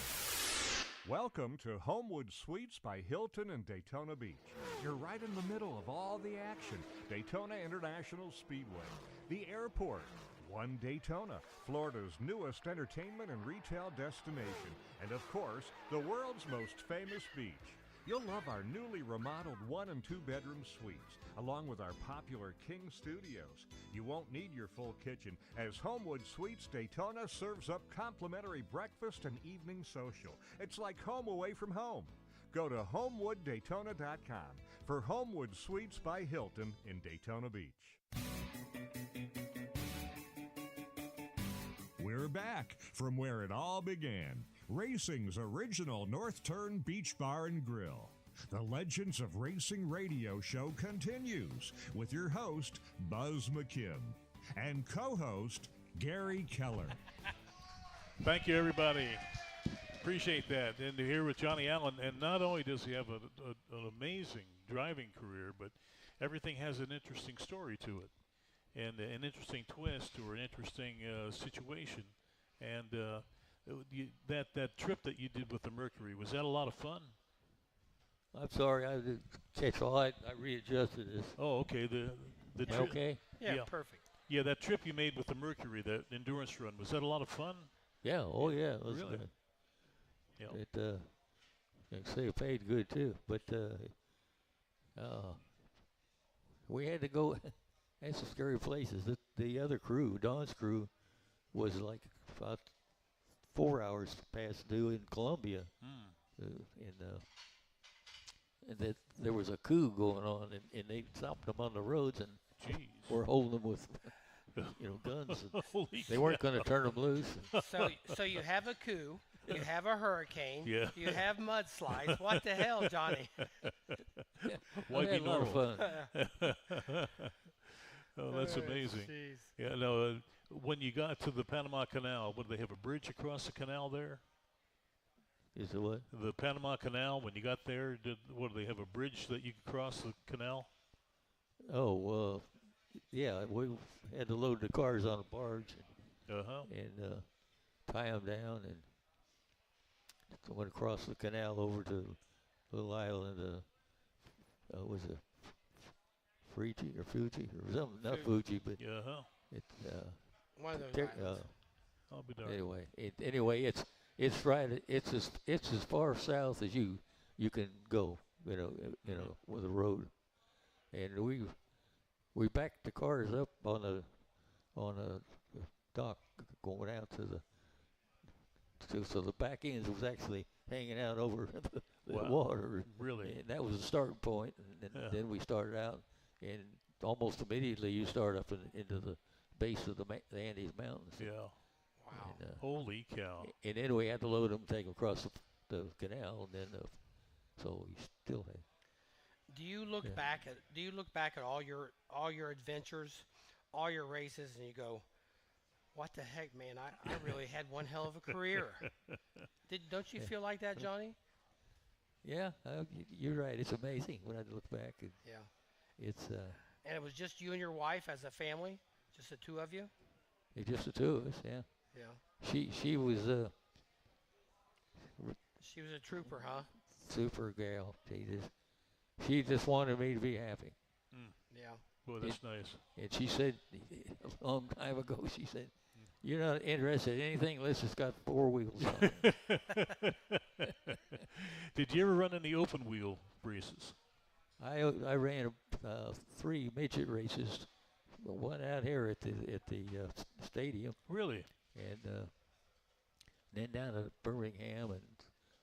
Welcome to Homewood Suites by Hilton in Daytona Beach. You're right in the middle of all the action. Daytona International Speedway, the airport, One Daytona, Florida's newest entertainment and retail destination, and of course, the world's most famous beach. You'll love our newly remodeled 1 and 2 bedroom suites, along with our popular King Studios. You won't need your full kitchen, as Homewood Suites Daytona serves up complimentary breakfast and evening social. It's like home away from home. Go to HomewoodDaytona.com for Homewood Suites by Hilton in Daytona Beach. We're back from where it all began. Racing's original North Turn Beach Bar and Grill. The Legends of Racing radio show continues with your host, Buzz McKim, and co-host, Gary Keller. Thank you, everybody. Appreciate that. And to hear with Johnny Allen, and not only does he have an amazing driving career, but everything has an interesting story to it, and an interesting twist or an interesting situation. And that trip that you did with the Mercury, was that a lot of fun? I'm sorry, I didn't catch all. I readjusted this. Oh, okay. The trip. Okay. Yeah, Yeah. perfect. Yeah, that trip you made with the Mercury, that endurance run, was that a lot of fun? Yeah. Oh yeah. It was Really? good. Yeah. It I say it paid good too, but we had to go. That's some scary places. The other crew, Don's crew, was like about 4 hours past due in Columbia, and that there was a coup going on, and they stopped them on the roads, and Jeez. were holding them with, guns. And Holy they weren't going to turn them loose. So you have a coup, you have a hurricane, Yeah. you have mudslides. What the hell, Johnny? Why We had be a lot of normal? fun. Oh, that's amazing. Jeez. Yeah, no, when you got to the Panama Canal, what, do they have a bridge across the canal there? Is it what? The Panama Canal, when you got there, do they have a bridge that you could cross the canal? Oh, well, yeah, we had to load the cars on a barge Uh-huh. and tie them down and went across the canal over to little island. Was it Fuji or something? Not Fuji, but Yeah, uh-huh. it's One of those islands. I'll be darned. anyway, it's right. It's as far south as you can go. With a road, and we backed the cars up on a dock going out to so the back ends was actually hanging out over the Wow. water. Really? And that was the starting point, and then we started out, and almost immediately you start up into the base of the Andes Mountains. Yeah. Wow. And, Holy cow. and then we had to load them, take them across the canal, and then so we still had. Do you look back at all your adventures, all your races, and you go, "What the heck, man? I really had one hell of a career." Don't you feel like that, Johnny? Yeah, you're right. It's amazing when I look back. Yeah. It's And it was just you and your wife as a family, just the two of you. It's just the two of us. Yeah. Yeah. She was She was a trooper, huh? super gal. She just wanted me to be happy. Yeah. Boy, that's nice. And she said a long time ago, she said, "You're not interested in anything unless it's got 4 wheels on it." Did you ever run any open wheel races? I ran 3 midget races, one out here at the stadium, Really? and then down at Birmingham, and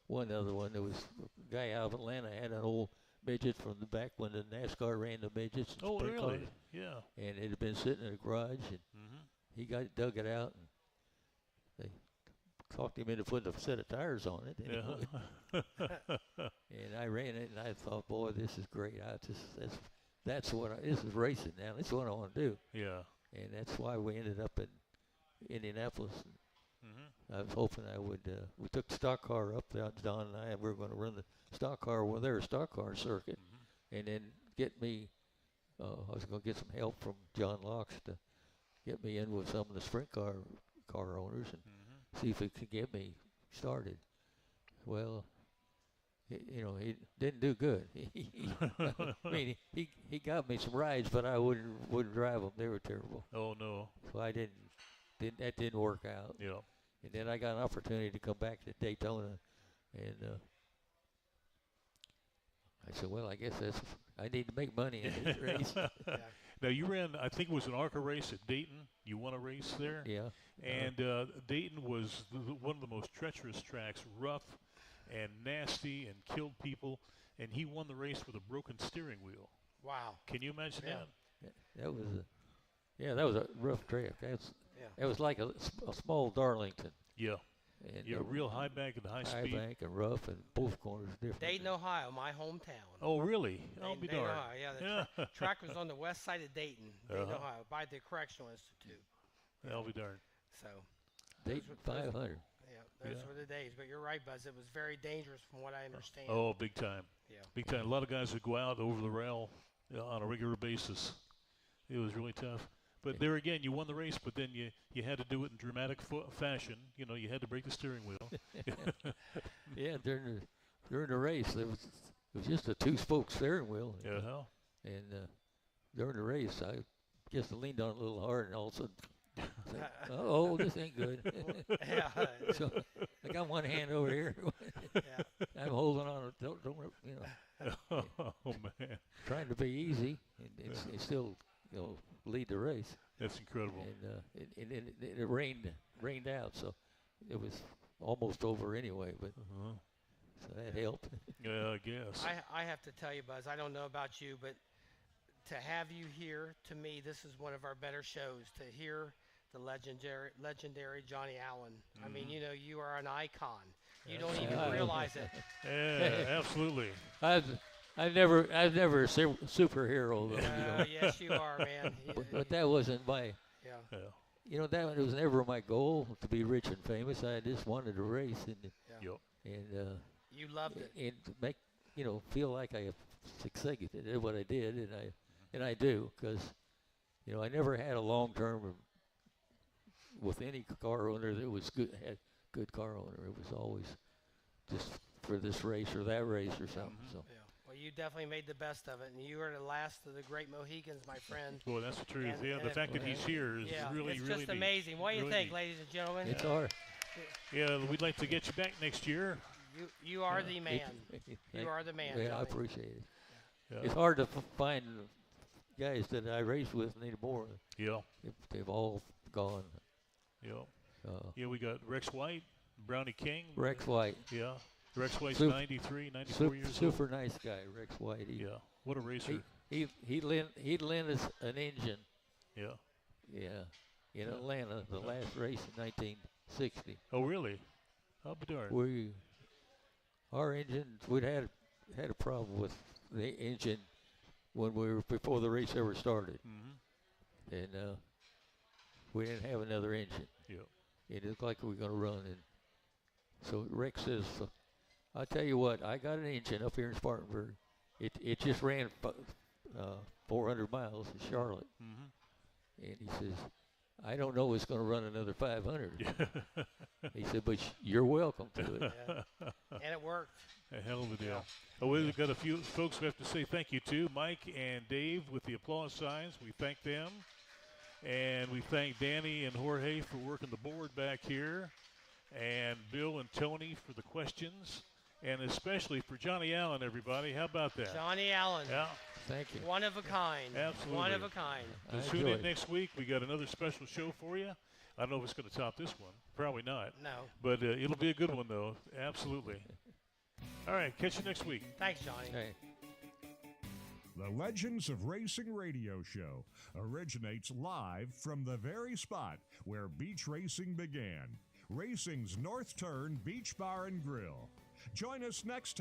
one other one. There was a guy out of Atlanta had an old midget from the back when the NASCAR ran the midgets. And Oh, sprint really? cars, Yeah. and it had been sitting in a garage, and he dug it out, and they talked him into putting a set of tires on it. Anyway. Yeah. And I ran it, and I thought, boy, this is great. This is racing now. This is what I want to do. Yeah. And that's why we ended up in Indianapolis. And I was hoping I would. We took the stock car up there, Don and I, and we were going to run the stock car with their stock car circuit, and then get me. I was going to get some help from John Locks to get me in with some of the sprint car owners and see if it could get me started. Well, he didn't do good. I mean, he got me some rides, but I wouldn't drive them. They were terrible. Oh, no. So I that didn't work out. Yeah. And then I got an opportunity to come back to Daytona, and I said, well, I guess I need to make money in this race. Now, you ran, I think it was an ARCA race at Dayton. You won a race there? Yeah. And Dayton was one of the most treacherous tracks, rough and nasty and killed people. And he won the race with a broken steering wheel. Wow. Can you imagine that? That was a rough track. That was like a small Darlington. Yeah. And Yeah, real high bank and high speed. bank and rough, and both corners different. Dayton, Ohio, my hometown. Oh, really? I'll be Dayton, darned. Ohio. Yeah, the track was on the west side of Dayton, Ohio, by the Correctional Institute. I'll be darned. So. Dayton 500. Yeah, those were the days. But you're right, Buzz. It was very dangerous from what I understand. Oh, big time. Yeah. Big time. A lot of guys would go out over the rail on a regular basis. It was really tough. But there again, you won the race, but then you had to do it in dramatic fashion. You know, you had to break the steering wheel. Yeah, during the race, it was just a 2-spoke steering wheel. Uh-huh. And during the race, I guess I leaned on it a little hard, and all of a sudden, oh, this ain't good. So I got one hand over here. I'm holding on. Don't Oh man! Trying to be easy, and still, lead the race. That's incredible. And it rained out, so it was almost over anyway. But so that helped. Yeah, I guess. I have to tell you, Buzz. I don't know about you, but to have you here, to me, this is one of our better shows. To hear the legendary Johnny Allen. I mean, you are an icon. You don't even realize it. Yeah, absolutely. I've never a superhero though. Yes, you are, man. But that wasn't my. Yeah. That was never my goal to be rich and famous. I just wanted to race and you loved it. And to make feel like I succeeded at what I did, and I do, because I never had a long term with any car owner that was had good car owner. It was always just for this race or that race or something. So. Yeah. Well, you definitely made the best of it, and you are the last of the great Mohicans, my friend. Boy, that's the truth. And the fact that he's here is really, it's really just neat. amazing. What do you really think, neat. ladies and gentlemen? It's hard. Yeah, we'd like to get you back next year. You are the man. You are the man. Yeah, Johnny. I appreciate it. Yeah. It's hard to find guys that I race with anymore. Yeah. They've all gone. Yeah. We got Rex White, Brownie King. Rex White. Yeah. Rex White's 93, 94 years old. Super nice guy, Rex White. What a racer. He'd lend us an engine. Yeah. Yeah. In Atlanta, the last race in 1960. Oh, really? I'll be darned. Our engine, we'd had a problem with the engine before the race ever started. And we didn't have another engine. Yeah. It looked like we were going to run. And so Rex says, I'll tell you what, I got an engine up here in Spartanburg. It just ran 400 miles to Charlotte. And he says, I don't know it's going to run another 500. He said, but you're welcome to it. Yeah. And it worked. A hell of a deal. Oh, we've got a few folks we have to say thank you to. Mike and Dave with the applause signs. We thank them. And we thank Danny and Jorge for working the board back here. And Bill and Tony for the questions. And especially for Johnny Allen, everybody. How about that? Johnny Allen. Yeah. Thank you. One of a kind. Absolutely. One of a kind. So tune in next week. We got another special show for you. I don't know if it's going to top this one. Probably not. No. But it'll be a good one, though. Absolutely. All right. Catch you next week. Thanks, Johnny. Hey. The Legends of Racing radio show originates live from the very spot where beach racing began. Racing's North Turn Beach Bar and Grill. Join us next time.